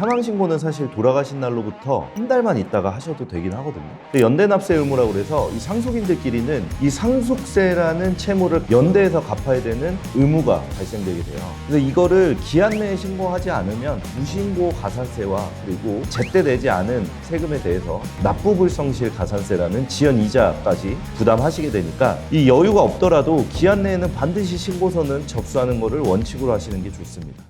사망신고는 사실 돌아가신 날로부터 한 달만 있다가 하셔도 되긴 하거든요. 근데 연대납세 의무라고 그래서 이 상속인들끼리는 이 상속세라는 채무를 연대해서 갚아야 되는 의무가 발생되게 돼요. 그래서 이거를 기한 내에 신고하지 않으면 무신고 가산세와 그리고 제때 내지 않은 세금에 대해서 납부불성실 가산세라는 지연 이자까지 부담하시게 되니까 이 여유가 없더라도 기한 내에는 반드시 신고서는 접수하는 것을 원칙으로 하시는 게 좋습니다.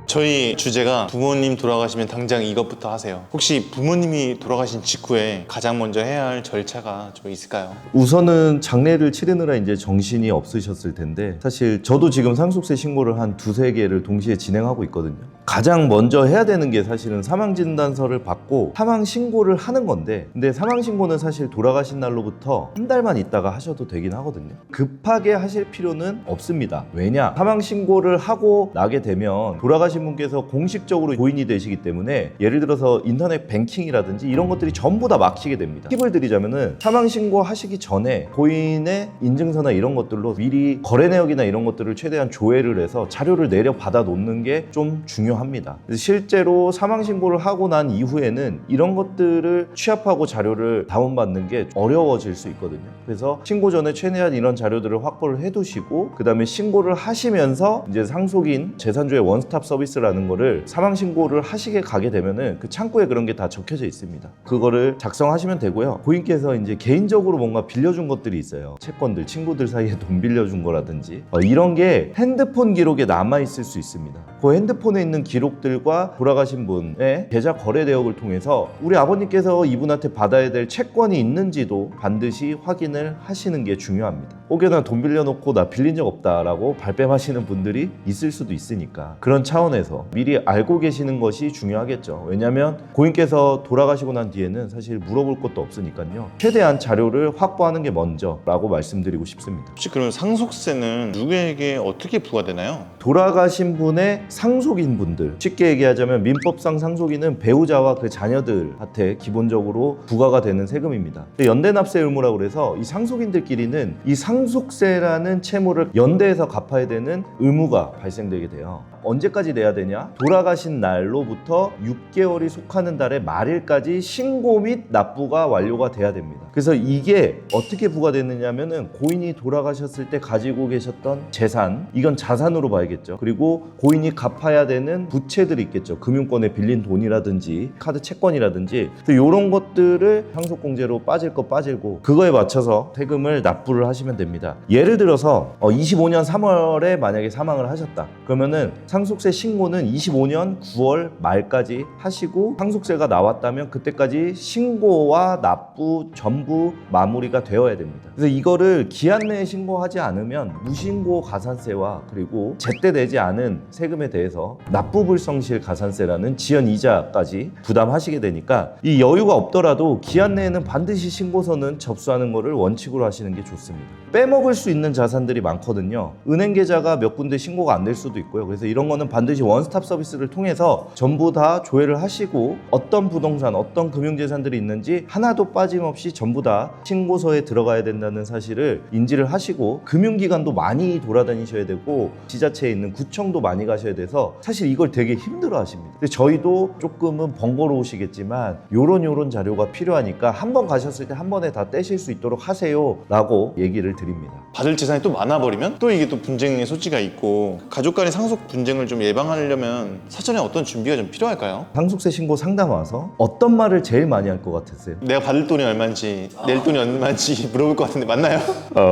저희 주제가 부모님 돌아가시면 당장 이것부터 하세요. 혹시 부모님이 돌아가신 직후에 가장 먼저 해야 할 절차가 좀 있을까요? 우선은 장례를 치르느라 이제 정신이 없으셨을 텐데 사실 저도 지금 상속세 신고를 한 두세 개를 동시에 진행하고 있거든요. 가장 먼저 해야 되는 게 사실은 사망진단서를 받고 사망신고를 하는 건데 근데 사망신고는 사실 돌아가신 날로부터 한 달만 있다가 하셔도 되긴 하거든요. 급하게 하실 필요는 없습니다. 왜냐? 사망신고를 하고 나게 되면 돌아가신 분께서 공식적으로 고인이 되시기 때문에 예를 들어서 인터넷 뱅킹이라든지 이런 것들이 전부 다 막히게 됩니다. 팁을 드리자면은 사망신고 하시기 전에 고인의 인증서나 이런 것들로 미리 거래 내역이나 이런 것들을 최대한 조회를 해서 자료를 내려 받아 놓는 게 좀 중요합니다. 실제로 사망신고를 하고 난 이후에는 이런 것들을 취합하고 자료를 다운받는 게 어려워질 수 있거든요. 그래서 신고 전에 최대한 이런 자료들을 확보를 해두시고 그 다음에 신고를 하시면서 이제 상속인 재산조회 원스톱 서비스라는 거를 사망신고를 하시게 가게 되면은 그 창구에 그런 게 다 적혀져 있습니다. 그거를 작성하시면 되고요. 고인께서 이제 개인적으로 뭔가 빌려준 것들이 있어요. 채권들, 친구들 사이에 돈 빌려준 거라든지 이런 게 핸드폰 기록에 남아있을 수 있습니다. 그 핸드폰에 있는 기록들과 돌아가신 분의 계좌 거래 내역을 통해서 우리 아버님께서 이분한테 받아야 될 채권이 있는지도 반드시 확인을 하시는 게 중요합니다. 혹여나 돈 빌려놓고 나 빌린 적 없다라고 발뺌하시는 분들이 있을 수도 있으니까 그런 차원에서 미리 알고 계시는 것이 중요하겠죠. 왜냐하면 고인께서 돌아가시고 난 뒤에는 사실 물어볼 것도 없으니까요. 최대한 자료를 확보하는 게 먼저라고 말씀드리고 싶습니다. 혹시 그럼 상속세는 누구에게 어떻게 부과되나요? 돌아가신 분의 상속인 분들, 쉽게 얘기하자면 민법상 상속인은 배우자와 그 자녀들한테 기본적으로 부과가 되는 세금입니다. 근데 연대납세 의무라고 그래서 이 상속인들끼리는 이 상속세라는 채무를 연대해서 갚아야 되는 의무가 발생되게 돼요. 언제까지 내야 되냐? 돌아가신 날로부터 6개월이 속하는 달의 말일까지 신고 및 납부가 완료가 돼야 됩니다. 그래서 이게 어떻게 부과되느냐면은 고인이 돌아가셨을 때 가지고 계셨던 재산, 이건 자산으로 봐야겠죠. 그리고 고인이 갚아야 되는 부채들이 있겠죠. 금융권에 빌린 돈이라든지 카드 채권이라든지 이런 것들을 상속공제로 빠질 거 빠지고 그거에 맞춰서 세금을 납부를 하시면 됩니다. 예를 들어서 25년 3월에 만약에 사망을 하셨다. 그러면은 상속세 신고는 25년 9월 말까지 하시고 상속세가 나왔다면 그때까지 신고와 납부 전부 마무리가 되어야 됩니다. 그래서 이거를 기한 내에 신고하지 않으면 무신고 가산세와 그리고 제때 내지 않은 세금에 대해서 납부불성실 가산세라는 지연 이자까지 부담하시게 되니까 이 여유가 없더라도 기한 내에는 반드시 신고서는 접수하는 것을 원칙으로 하시는 게 좋습니다. 빼먹을 수 있는 자산들이 많거든요. 은행 계좌가 몇 군데 신고가 안 될 수도 있고요. 그래서 이런 거는 반드시 원스톱 서비스를 통해서 전부 다 조회를 하시고 어떤 부동산, 어떤 금융재산들이 있는지 하나도 빠짐없이 전부 다 신고서에 들어가야 된다는 사실을 인지를 하시고 금융기관도 많이 돌아다니셔야 되고 지자체에 있는 구청도 많이 가셔야 돼서 사실 이걸 되게 힘들어 하십니다. 근데 저희도 조금은 번거로우시겠지만 요런 자료가 필요하니까 한 번 가셨을 때 한 번에 다 떼실 수 있도록 하세요 라고 얘기를 드립니다. 받을 재산이 또 많아버리면 또 이게 또 분쟁의 소지가 있고 가족 간의 상속 분쟁을 좀 예방하려면 사전에 어떤 준비가 좀 필요할까요? 상속세 신고 상담 와서 어떤 말을 제일 많이 할 것 같으세요? 내가 받을 돈이 얼마인지 낼 돈이 얼마인지 물어볼 것 같은데 맞나요?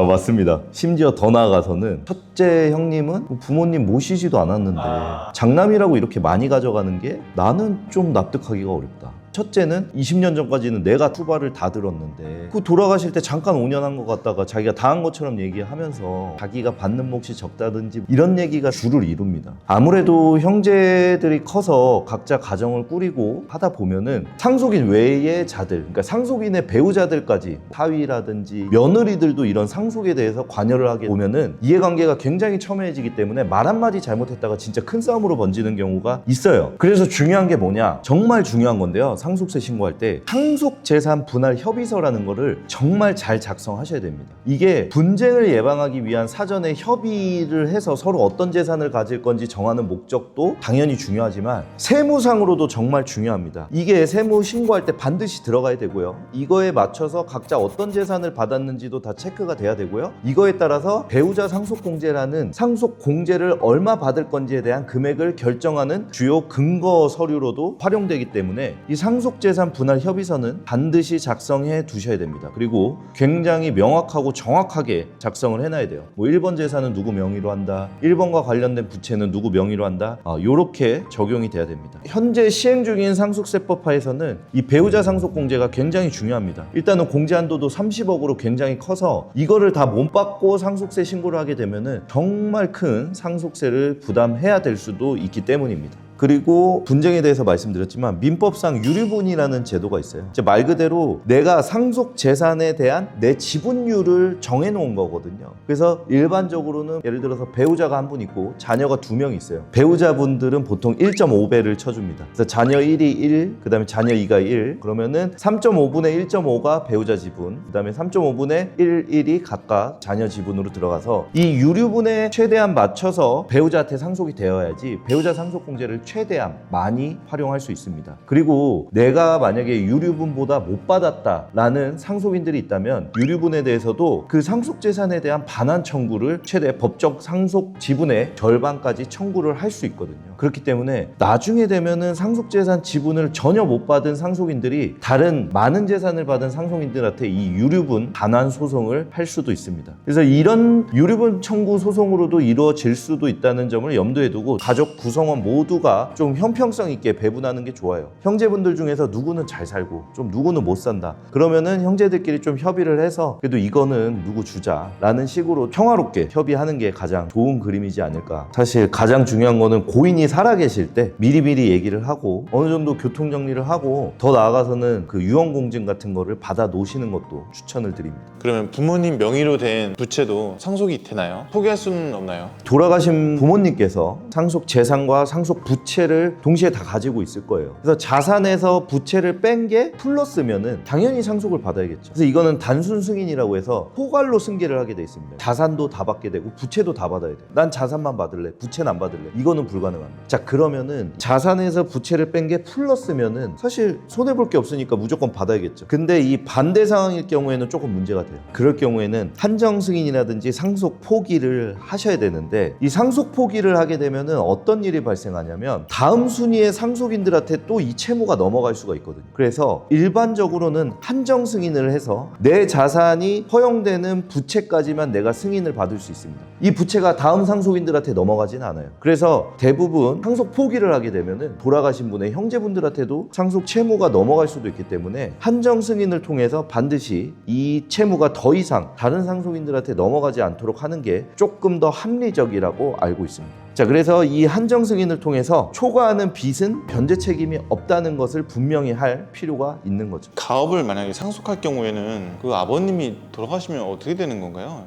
맞습니다. 심지어 더 나아가서는 첫째 형님은 부모님 모시지도 않았는데 장남이라고 이렇게 많이 가져가는 게 나는 좀 납득하기가 어렵다. 첫째는 20년 전까지는 내가 투발을 다 들었는데 그 돌아가실 때 잠깐 5년 한 것 같다가 자기가 다 한 것처럼 얘기하면서 자기가 받는 몫이 적다든지 이런 얘기가 주를 이룹니다. 아무래도 형제들이 커서 각자 가정을 꾸리고 하다 보면은 상속인 외의 자들, 그러니까 상속인의 배우자들까지 사위라든지 며느리들도 이런 상속에 대해서 관여를 하게 보면은 이해관계가 굉장히 첨예해지기 때문에 말 한마디 잘못했다가 진짜 큰 싸움으로 번지는 경우가 있어요. 그래서 중요한 게 뭐냐? 정말 중요한 건데요. 상속세 신고할 때 상속재산 분할 협의서라는 거를 정말 잘 작성하셔야 됩니다. 이게 분쟁을 예방하기 위한 사전에 협의를 해서 서로 어떤 재산을 가질 건지 정하는 목적도 당연히 중요하지만 세무상으로도 정말 중요합니다. 이게 세무 신고할 때 반드시 들어가야 되고요. 이거에 맞춰서 각자 어떤 재산을 받았는지도 다 체크가 돼야 되고요. 이거에 따라서 배우자 상속공제라는 상속공제를 얼마 받을 건지에 대한 금액을 결정하는 주요 근거 서류로도 활용되기 때문에 이 상속재산 분할 협의서는 반드시 작성해 두셔야 됩니다. 그리고 굉장히 명확하고 정확하게 작성을 해놔야 돼요. 뭐 1번 재산은 누구 명의로 한다, 1번과 관련된 부채는 누구 명의로 한다, 요렇게 적용이 돼야 됩니다. 현재 시행 중인 상속세법 하에서는 이 배우자 상속공제가 굉장히 중요합니다. 일단은 공제 한도도 30억으로 굉장히 커서 이거를 다 못 받고 상속세 신고를 하게 되면은 정말 큰 상속세를 부담해야 될 수도 있기 때문입니다. 그리고 분쟁에 대해서 말씀드렸지만 민법상 유류분이라는 제도가 있어요. 이제 말 그대로 내가 상속 재산에 대한 내 지분율을 정해놓은 거거든요. 그래서 일반적으로는 예를 들어서 배우자가 한 분 있고 자녀가 2명 있어요. 배우자분들은 보통 1.5배를 쳐줍니다. 그래서 자녀 1이 1, 그 다음에 자녀 2가 1, 그러면은 3.5분의 1.5가 배우자 지분, 그 다음에 3.5분의 1, 1이 각각 자녀 지분으로 들어가서 이 유류분에 최대한 맞춰서 배우자한테 상속이 되어야지 배우자 상속공제를 최대한 많이 활용할 수 있습니다. 그리고 내가 만약에 유류분보다 못 받았다라는 상속인들이 있다면 유류분에 대해서도 그 상속재산에 대한 반환 청구를 최대 법적 상속 지분의 절반까지 청구를 할 수 있거든요. 그렇기 때문에 나중에 되면은 상속재산 지분을 전혀 못 받은 상속인들이 다른 많은 재산을 받은 상속인들한테 이 유류분 반환 소송을 할 수도 있습니다. 그래서 이런 유류분 청구 소송으로도 이루어질 수도 있다는 점을 염두에 두고 가족 구성원 모두가 좀 형평성 있게 배분하는 게 좋아요. 형제분들 중에서 누구는 잘 살고 좀 누구는 못 산다. 그러면은 형제들끼리 좀 협의를 해서 그래도 이거는 누구 주자라는 식으로 평화롭게 협의하는 게 가장 좋은 그림이지 않을까. 사실 가장 중요한 거는 고인이 살아계실 때 미리미리 얘기를 하고 어느 정도 교통 정리를 하고 더 나아가서는 그 유언공증 같은 거를 받아 놓으시는 것도 추천을 드립니다. 그러면 부모님 명의로 된 부채도 상속이 되나요? 포기할 수는 없나요? 돌아가신 부모님께서 상속 재산과 상속 부채를 동시에 다 가지고 있을 거예요. 그래서 자산에서 부채를 뺀 게 플러스면은 당연히 상속을 받아야겠죠. 그래서 이거는 단순 승인이라고 해서 포괄로 승계를 하게 돼 있습니다. 자산도 다 받게 되고 부채도 다 받아야 돼. 난 자산만 받을래, 부채는 안 받을래. 이거는 불가능합니다. 자, 그러면은 자산에서 부채를 뺀 게 플러스면은 사실 손해 볼 게 없으니까 무조건 받아야겠죠. 근데 이 반대 상황일 경우에는 조금 문제가 돼요. 그럴 경우에는 한정 승인이라든지 상속 포기를 하셔야 되는데 이 상속 포기를 하게 되면은 어떤 일이 발생하냐면 다음 순위의 상속인들한테 또 이 채무가 넘어갈 수가 있거든요. 그래서 일반적으로는 한정 승인을 해서 내 자산이 허용되는 부채까지만 내가 승인을 받을 수 있습니다. 이 부채가 다음 상속인들한테 넘어가지는 않아요. 그래서 대부분 상속 포기를 하게 되면은 돌아가신 분의 형제분들한테도 상속 채무가 넘어갈 수도 있기 때문에 한정 승인을 통해서 반드시 이 채무가 더 이상 다른 상속인들한테 넘어가지 않도록 하는 게 조금 더 합리적이라고 알고 있습니다. 자, 그래서 이 한정 승인을 통해서 초과하는 빚은 변제 책임이 없다는 것을 분명히 할 필요가 있는 거죠. 가업을 만약에 상속할 경우에는 그 아버님이 돌아가시면 어떻게 되는 건가요?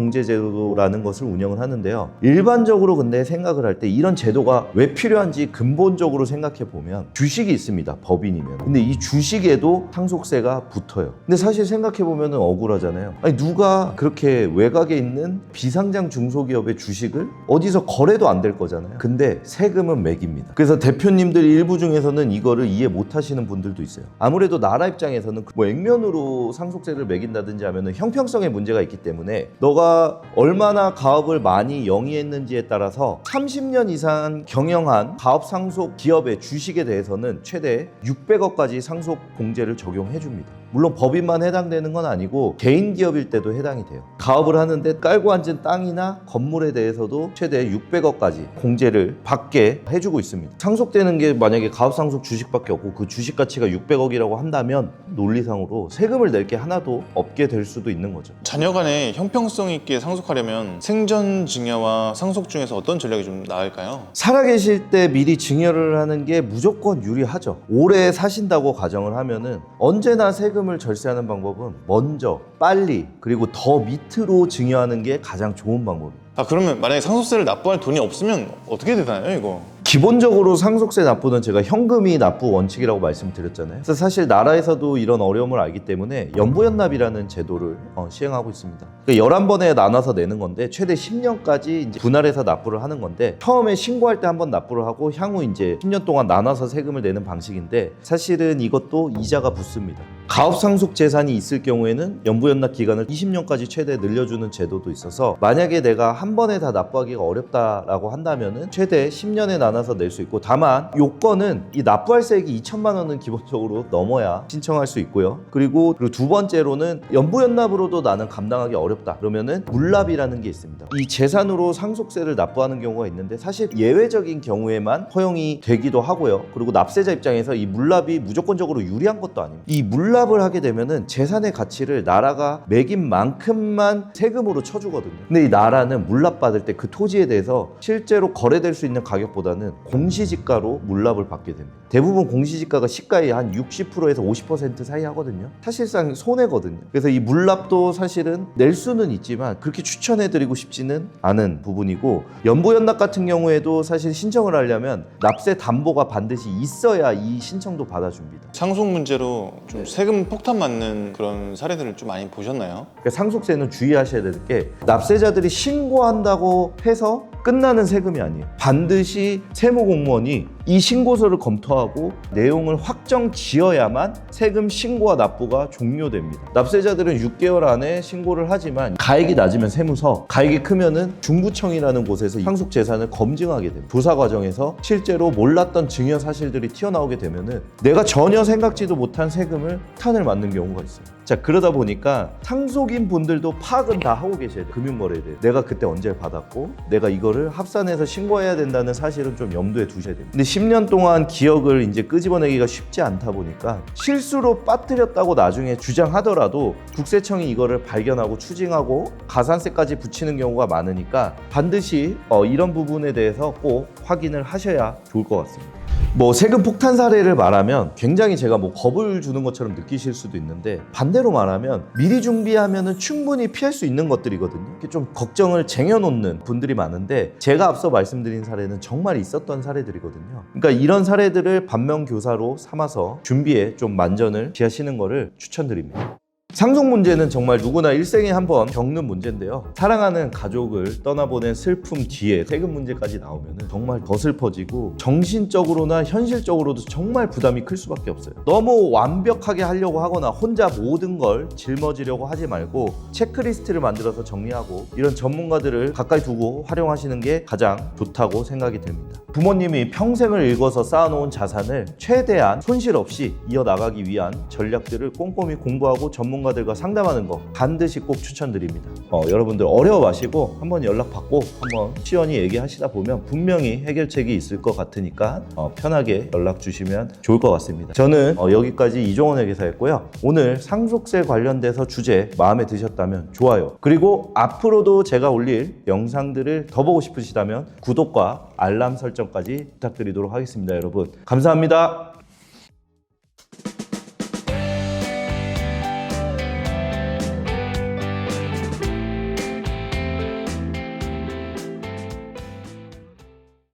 가업상속공제제도라는 것을 운영을 하는데요. 일반적으로 근데 생각을 할 때 이런 제도가 왜 필요한지 근본적으로 생각해 보면 주식이 있습니다. 법인이면. 근데 이 주식에도 상속세가 붙어요. 근데 사실 생각해 보면 억울하잖아요. 아니 누가 그렇게 외곽에 있는 비상장 중소기업의 주식을 어디서 거래도 안 될 거잖아요. 근데 세금은 매깁니다. 그래서 대표님들 일부 중에서는 이거를 이해 못 하시는 분들도 있어요. 아무래도 나라 입장에서는 뭐 액면으로 상속세를 매긴다든지 하면은 형평성에 문제가 있기 때문에 너가 얼마나 가업을 많이 영위했는지에 따라서 30년 이상 경영한 가업 상속 기업의 주식에 대해서는 최대 600억까지 상속 공제를 적용해 줍니다. 물론 법인만 해당되는 건 아니고 개인 기업일 때도 해당이 돼요. 가업을 하는데 깔고 앉은 땅이나 건물에 대해서도 최대 600억까지 공제를 받게 해주고 있습니다. 상속되는 게 만약에 가업상속 주식밖에 없고 그 주식 가치가 600억이라고 한다면 논리상으로 세금을 낼 게 하나도 없게 될 수도 있는 거죠. 자녀 간에 형평성 있게 상속하려면 생전 증여와 상속 중에서 어떤 전략이 좀 나을까요? 살아계실 때 미리 증여를 하는 게 무조건 유리하죠. 오래 사신다고 가정을 하면은 언제나 세금을 절세하는 방법은 먼저 빨리 그리고 더 밑으로 증여하는 게 가장 좋은 방법입니다. 그러면 만약에 상속세를 납부할 돈이 없으면 어떻게 되나요, 이거? 기본적으로 상속세 납부는 제가 현금이 납부 원칙이라고 말씀드렸잖아요. 그래서 사실 나라에서도 이런 어려움을 알기 때문에 연부연납이라는 제도를 시행하고 있습니다. 그러니까 11번에 나눠서 내는 건데 최대 10년까지 이제 분할해서 납부를 하는 건데 처음에 신고할 때 한번 납부를 하고 향후 이제 10년 동안 나눠서 세금을 내는 방식인데 사실은 이것도 이자가 붙습니다. 가업상속 재산이 있을 경우에는 연부연납 기간을 20년까지 최대 늘려주는 제도도 있어서 만약에 내가 한 번에 다 납부하기가 어렵다라고 한다면은 최대 10년에 나눠서 낼 수 있고 다만 요건은 이 납부할세액이 2천만 원은 기본적으로 넘어야 신청할 수 있고요. 그리고 두 번째로는 연부연납으로도 나는 감당하기 어렵다 그러면은 물납이라는 게 있습니다. 이 재산으로 상속세를 납부하는 경우가 있는데 사실 예외적인 경우에만 허용이 되기도 하고요. 그리고 납세자 입장에서 이 물납이 무조건적으로 유리한 것도 아닙니다. 이 물납을 하게 되면은 재산의 가치를 나라가 매긴 만큼만 세금으로 쳐주거든요. 근데 이 나라는 물납받을 때 그 토지에 대해서 실제로 거래될 수 있는 가격보다는 공시지가로 물납을 받게 됩니다. 대부분 공시지가가 시가의 한 60%에서 50% 사이 하거든요. 사실상 손해거든요. 그래서 이 물납도 사실은 낼 수는 있지만 그렇게 추천해드리고 싶지는 않은 부분이고 연부연납 같은 경우에도 사실 신청을 하려면 납세 담보가 반드시 있어야 이 신청도 받아줍니다. 상속 문제로 좀 세금 폭탄 맞는 그런 사례들을 좀 많이 보셨나요? 그러니까 상속세는 주의하셔야 될 게 납세자들이 신고한다고 해서 끝나는 세금이 아니에요. 반드시 세무공무원이 이 신고서를 검토하고 내용을 확정 지어야만 세금 신고와 납부가 종료됩니다. 납세자들은 6개월 안에 신고를 하지만 가액이 낮으면 세무서, 가액이 크면은 중부청이라는 곳에서 상속 재산을 검증하게 됩니다. 조사 과정에서 실제로 몰랐던 증여 사실들이 튀어나오게 되면은 내가 전혀 생각지도 못한 세금을 탄을 맞는 경우가 있어요. 자, 그러다 보니까 상속인 분들도 파악은 다 하고 계셔야 돼요. 금융거래에 대해 내가 그때 언제 받았고 내가 이거를 합산해서 신고해야 된다는 사실은 좀 염두에 두셔야 됩니다. 근데 10년 동안 기억을 이제 끄집어내기가 쉽지 않다 보니까 실수로 빠뜨렸다고 나중에 주장하더라도 국세청이 이거를 발견하고 추징하고 가산세까지 붙이는 경우가 많으니까 반드시 이런 부분에 대해서 꼭 확인을 하셔야 좋을 것 같습니다. 뭐 세금 폭탄 사례를 말하면 굉장히 제가 뭐 겁을 주는 것처럼 느끼실 수도 있는데 반대로 말하면 미리 준비하면은 충분히 피할 수 있는 것들이거든요. 이렇게 좀 걱정을 쟁여놓는 분들이 많은데 제가 앞서 말씀드린 사례는 정말 있었던 사례들이거든요. 그러니까 이런 사례들을 반면교사로 삼아서 준비에 좀 만전을 기하시는 거를 추천드립니다. 상속 문제는 정말 누구나 일생에 한 번 겪는 문제인데요. 사랑하는 가족을 떠나보낸 슬픔 뒤에 세금 문제까지 나오면 정말 더 슬퍼지고 정신적으로나 현실적으로도 정말 부담이 클 수밖에 없어요. 너무 완벽하게 하려고 하거나 혼자 모든 걸 짊어지려고 하지 말고 체크리스트를 만들어서 정리하고 이런 전문가들을 가까이 두고 활용하시는 게 가장 좋다고 생각이 됩니다. 부모님이 평생을 일궈서 쌓아놓은 자산을 최대한 손실 없이 이어나가기 위한 전략들을 꼼꼼히 공부하고 전문가들과 상담하는 거 반드시 꼭 추천드립니다. 여러분들 어려워 마시고 한번 연락받고 한번 시원히 얘기하시다 보면 분명히 해결책이 있을 것 같으니까 편하게 연락 주시면 좋을 것 같습니다. 저는 여기까지 이종원 회계사였고요. 오늘 상속세 관련돼서 주제 마음에 드셨다면 좋아요. 그리고 앞으로도 제가 올릴 영상들을 더 보고 싶으시다면 구독과 알람 설정까지 부탁드리도록 하겠습니다. 여러분 감사합니다.